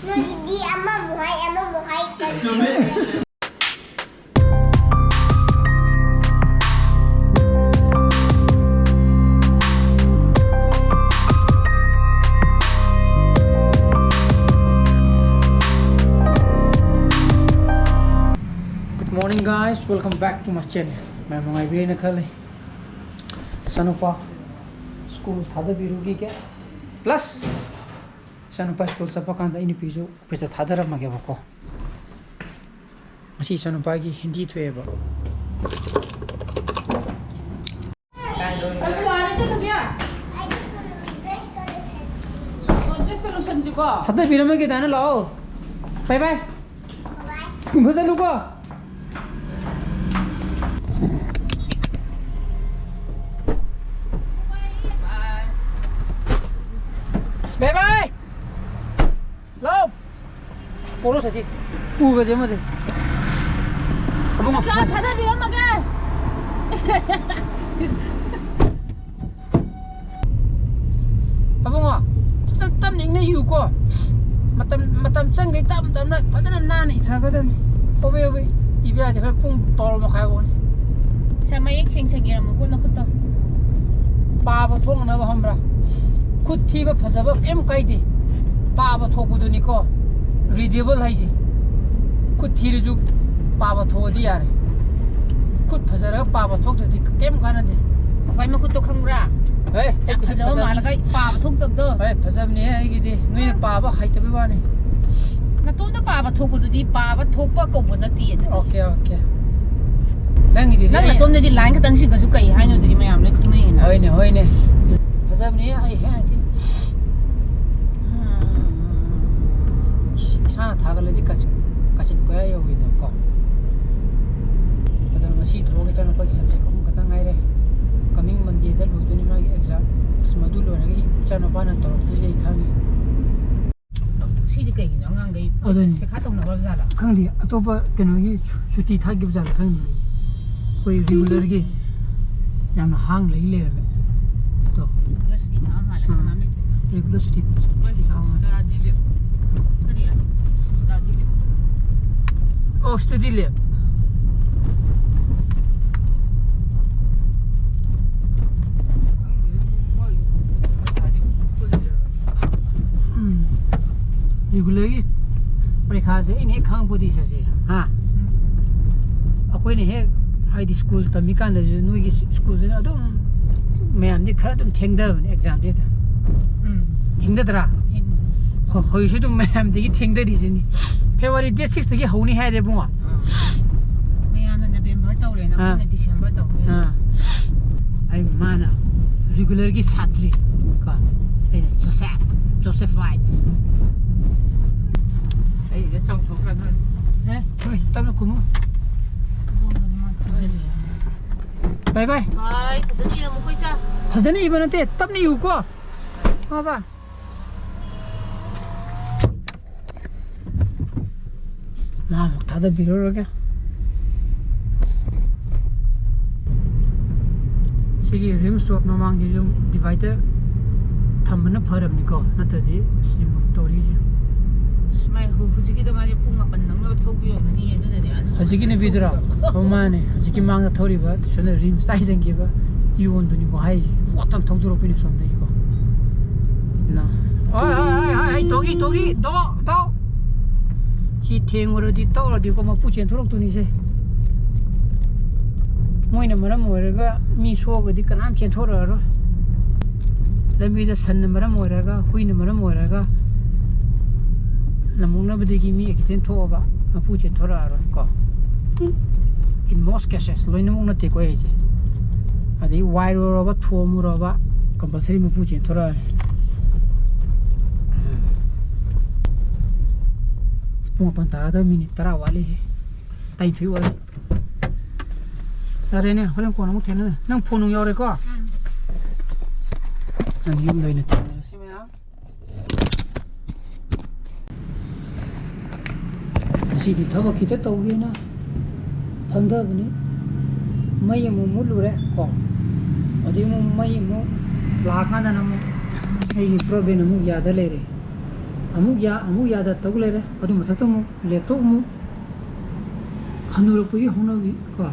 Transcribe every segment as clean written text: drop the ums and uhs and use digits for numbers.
Di ama muhay Good morning guys, welcome back to my channel. मैं मंगाई भी न खाले सनुपा स्कूल थादा बिरुगी क्या प्लस सनुपा स्कूल सब कांदा इन पिजो पैसा थादा रख मगे बको मसी सनुपा की हिंदी थोए बा थादा बिरु में के दाना लाओ बाय बाय भजा लुको Bye bye. Lo. Puro sa sis. Uga je mate. Abong. Sa thada bilang maga. Abong ah. Tam ning na yu ko. Matam chang gai tam na phasana na ni tha ka dam. Obe ibya de pung tor ma khai bon. Sa mai ek cheng cheng iram ko na ko to. Pa ba thong na ba hamra. खुद थी बा फसबा M काइदे पाबा थोकुदुनी को readable हाइजे खुद थी रजु पाबा थोदी यारे खुद फसरा पाबा थोकदि केम कानदे Wai ma ko to khangra. Hey Ek khajau ma la kai pa thok tab do. हे फसब ने है कि दे नोय पाबा खाइते बे बाने Na to da pa ba thok ko di pa ba thok pa ko bo na ti e. Okay okay नंग दि Nang na tom de di line ka tang si ka su kai hai no di mayam le khung nei na. होइने फसब ने आई है थी सा थागले जी कचिन को यो wi to ko adon masi thoge chana pa subject ko kata ngai re coming monday da lu doni ma exam asmadu lo na gi chana pa na torok te jai khangi Si di kai na ngang gai. adoni Pe kha tong na ba za la. khangdi atopa keno gi chuti tha gi bjal khangdi koi regular gi yam hang lai le to La si di na ma la na me. regular chuti Wai di ka da di le. Kariya. Da di le. oh study le regular gi परीक्षा से इन खांग पुदी से हां अखोय ने हे high school तमी कान दे नुई की school ने अदम ma'am दि खरा तुम थेंगदब एग्जाम दे थेंगदरा होय सु तुम मैम दि थेंगदरी सिनी फेब्रुअरी डेट 6 दि होनी है दे बुआ Mayam na November taw le na na December taw le. हां आई माना रेगुलर की छात्री का ए जोसेफाइट Ai da tong thok la na. ए ओए तब कुमो bye bye Bye. Kazan ira mo koy cha. फजने इबन ते तब नहीं हुको बाबा मां मुक्ता बिरो रो क्या सिगी रिम स्टॉप नमांग जी जुम डिवाइडर थम्बन फरम निको नतदि सिम तोरी जी Mai hu huziki da ma je pung apan nang na thok bi ngani e du ne ya. हजिकी ने बिदरा ओमाने हजिकी मांग थोरी बा छने रिम साइजन के बा युवन दुनी को हाई जी वतन थक दुरो पिने सोम देखो ना ओए दोगी दो ची थेंगरो दि तौरो दि को मा पुचेन थोरक तुनी से मोइना मरम ओरगा मी सोग दि कनाम चेन थोरो लमी द सन मरम ओरगा हुइन मरम ओरगा नमुना बदगी मी एक्सटेंड थोबा मा पुचेन थोरो को in most cases loina mong na te ko eje adi wire ro ba thomu ro ba compulsory mu puchen thora pung pan ta da minute tara wali tai thui wali tare ne holen ko na mu thena nang phone yore ko nang yum loina te sime ya si di thaba kita tau ge na फंदबनी मई मु मुलुरे को अदि मु मई मु लाखाना नमु एगी problem मु याद लेरे ꯑꯃꯨꯛ ꯌꯥꯗ ꯇꯧ ꯂꯩꯔꯦ ꯑꯗꯨ ꯃꯊꯛꯇ ꯑꯃꯨꯛ ꯂꯦꯞꯇꯣꯞ ꯑꯃꯨꯛ ꯍꯟꯅꯨꯔꯛꯄꯒꯤ ꯍꯧꯅꯕꯤ ꯀꯣ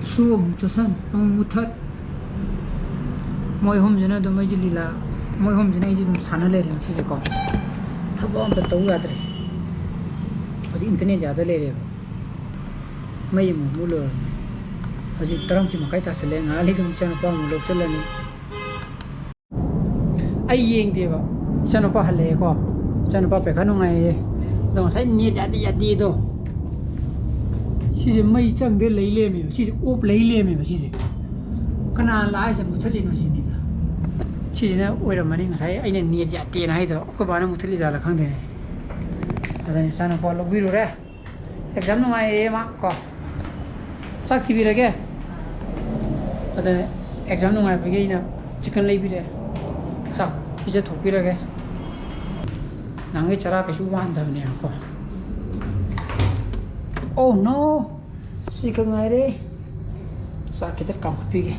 ꯁꯨ ꯑꯃꯨꯛ ꯆꯠꯁꯟ ꯑꯃꯨꯛ ꯃꯨꯊꯠ ꯃꯣꯏ ꯑꯍꯨꯝꯁꯤꯅ ꯑꯗꯨꯝ ꯑꯩꯁꯦ ꯂꯤꯂꯥ ꯃꯣꯏ ꯑꯍꯨꯝꯁꯤꯅ ꯑꯩꯁꯦ ꯑꯗꯨꯝ ꯁꯥꯟꯅ ꯂꯩꯔꯦ ꯉꯁꯤꯁꯦꯀꯣ ꯊꯕꯛ ꯑꯝꯇ ꯇꯧ ꯌꯥꯗ꯭ꯔꯦ ꯍꯧꯖꯤꯛ ꯏꯟꯇꯔꯅꯦꯠ ꯌꯥꯗ ꯂꯩꯔꯦꯕ ꯃꯩ ꯑꯃꯨꯛ ꯃꯨꯠꯂꯨꯔꯕꯅꯤ ꯍꯧꯖꯤꯛ 11:30 ꯇꯥꯁꯜꯂꯦ ꯉꯥꯏꯍꯥꯛ ꯂꯩꯒ ꯏꯆꯥꯅꯨꯄꯥ ꯑꯃꯨꯛ ꯂꯧꯁꯤꯜꯂꯅꯤ ꯑꯩ ꯌꯦꯡꯗꯦꯕ ꯏꯆꯥꯅꯨꯄꯥ ꯍꯜꯂꯛꯑꯦꯀꯣ ꯏꯆꯥꯅꯨꯄꯥ ꯄꯩꯈꯥ ꯅꯨꯡꯉꯥꯏꯌꯦ ꯑꯗꯣ ꯉꯁꯥꯏ ꯅꯦꯠ ꯌꯥꯗꯦꯗꯣ 시제 ꯃꯩ ꯆꯪꯗꯦ ꯂꯩ ꯂꯩꯔꯝꯃꯦꯕ 시제 ꯑꯣꯞ ꯂꯩ ꯂꯩꯔꯝꯃꯦꯕ 시제 ꯀꯅꯥ ꯂꯥꯛꯑꯦꯁꯦ ꯃꯨꯊꯠꯂꯤꯅꯣ ꯁꯤꯅꯤꯗ 시제ꯅ ꯑꯣꯏꯔꯝꯃꯅꯤ ꯉꯁꯥꯏ ꯑꯩꯅ ꯅꯦꯠ ꯌꯥꯗꯦꯅ ꯍꯥꯏꯗꯣ ꯑꯩꯈꯣꯏ ꯕꯥꯅ ꯃꯨꯊꯠꯂꯤ ꯖꯥꯠꯂ ꯈꯪꯗꯦꯅꯦ ꯑꯗꯨꯅ ꯏꯆꯥꯅꯨꯄꯥ ꯂꯧꯕꯤꯔꯨꯔꯦ ꯑꯦꯛꯖꯥꯝ ꯅꯨꯡꯉꯥꯏꯌꯦ ꯃꯥ ꯀꯣ ꯆꯥꯛ ꯊꯤꯕꯤꯔꯒꯦ ꯑꯗꯨꯅ ꯑꯦꯛꯖꯥꯝ ꯅꯨꯡꯉꯥꯏꯕꯒꯤ ꯑꯩꯅ ꯆꯤꯀꯟ ꯂꯩꯕꯤꯔꯦ ꯆꯥꯛ ꯄꯤꯖꯊꯣꯛꯄꯤꯔꯒꯦ ꯅꯪꯒꯤ ꯆꯔꯥ ꯀꯩꯁꯨ ꯋꯥꯟꯗꯕꯅꯦꯕꯀꯣ Oh no! Sika ngaire. Sa kita kampige.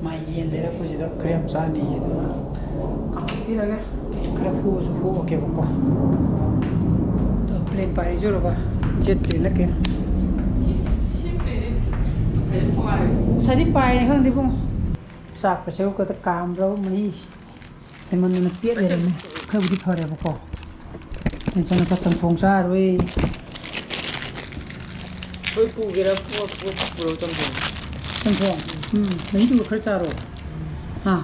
Mai yen lera ko jida krem sa ni ye. Kampige lage. Kra fu okay ko. To plane pari juro ba. Jet plane lake. Sadi pai hang di bung. Sạc phải xéo cái cam rồi mấy thì mình biết rồi này không biết thời nào có nên cho nó có tầm phong xa rồi ôi phụ cái đó phụ trong phòng tầm phong mấy đứa khởi xa rồi à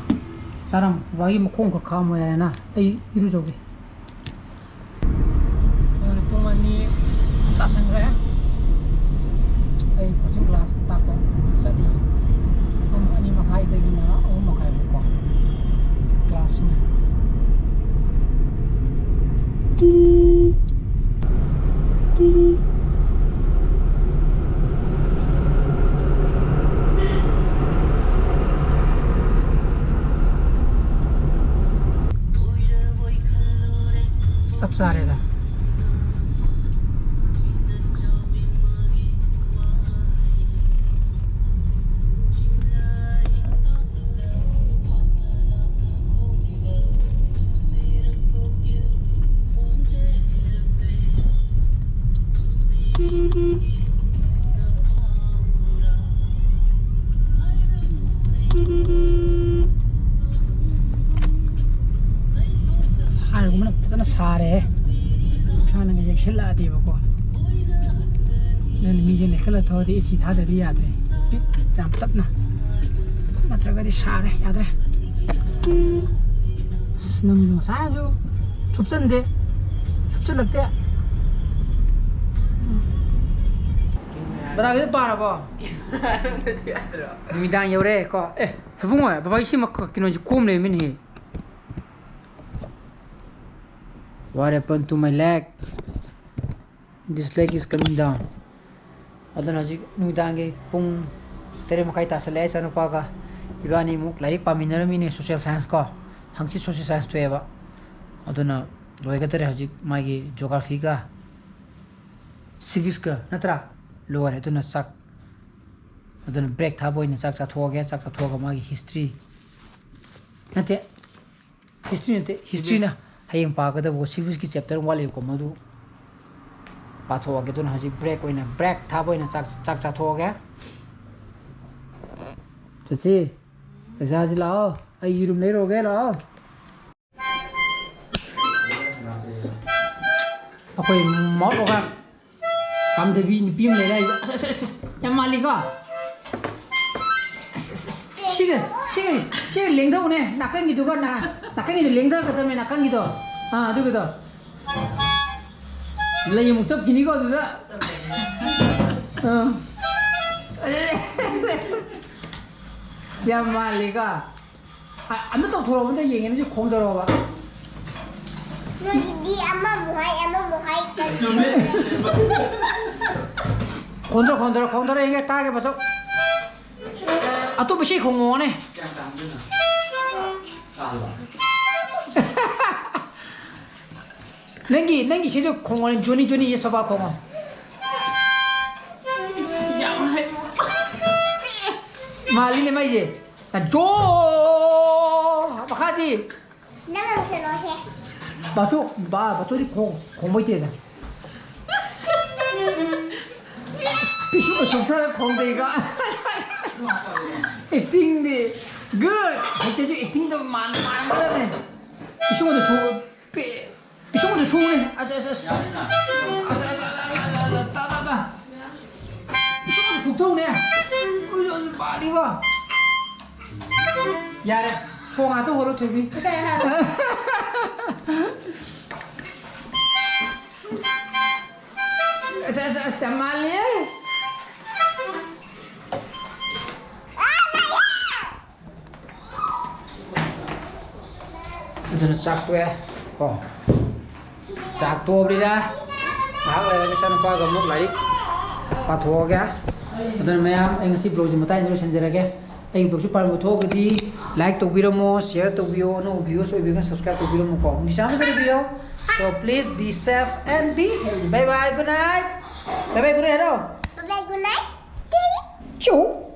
사람 와이 뭐 콩고 카모야 나 에이 이루 저기 오늘 뽕만이 따선 거야 에이 코칭 클래스 따고 사디 아니 막 하이 되기나 막 하이 먹고 클래스네 쌉싸래다 살구만 fazana sare 사는 게 실라디고 는 미제 내클라 더디 시 다들이 야드레 좀 탑나 나트라가디 사래 야드레 너무 사주 춥선데 춥선데 나라게 빠라봐 미당 요래 거 에 해봉아 바바 이시 막 기노지 꼼네 민히 What happened to my leg? This leg is coming down. Adon hajik nudange pung tere makai tasale sa nupaga ibani muk larik paminarami social science ko hangchi social science to eba adona loiga tere hajik magi geography ka civics ka natra lower adona sak adona break thabo ina sak thoga magi history nate history na hayeng pagada bo civics ki chapter wale ko madu patho ge don haji break oina break thabo ina chak thoga chachi chaji lao ai room nei ro ge lao apoi mot ro ka kam de bi ni pim le lai yam mali ko 시계 랭다 오네 낙강기도 가 낙강기도 랭다 그다음에 낙강기도 아 누구도 레이 목접 기니가 어디다 야 말리가 아무도 돌아오는데 얘기는 공 들어봐 네 엄마 뭐하이 건드려 이게 따게 봐서 아 또 무시 공원에 냉기 시도 공원에 조니 예서 봐 공원 말리네 마이제 나조 바카지 나만 들어해. 바초디 공모이 때다 비슈가 속사람 공대가 액팅이 good 그때도 액팅도 많은 거라네 비슈가도 비슈가도 좋네 아자 따다다 비슈가도 좋다네 빨리 가 야래 송아도 호로 TV Samalnya. Itu sak ya. Oh. Sak tua beli dah. Mau lagi sana pa gemuk lagi. Patho kya. Itu mayam yang si blog jemata ini senjara kya. Yang blog super patho kedi like to video mo, share to video, no views so video subscribe to video mo ko. Misal sa video. So please be safe and be healthy. Bye bye. Good night. Bye bye. Good night. Bye bye, good night. Chú.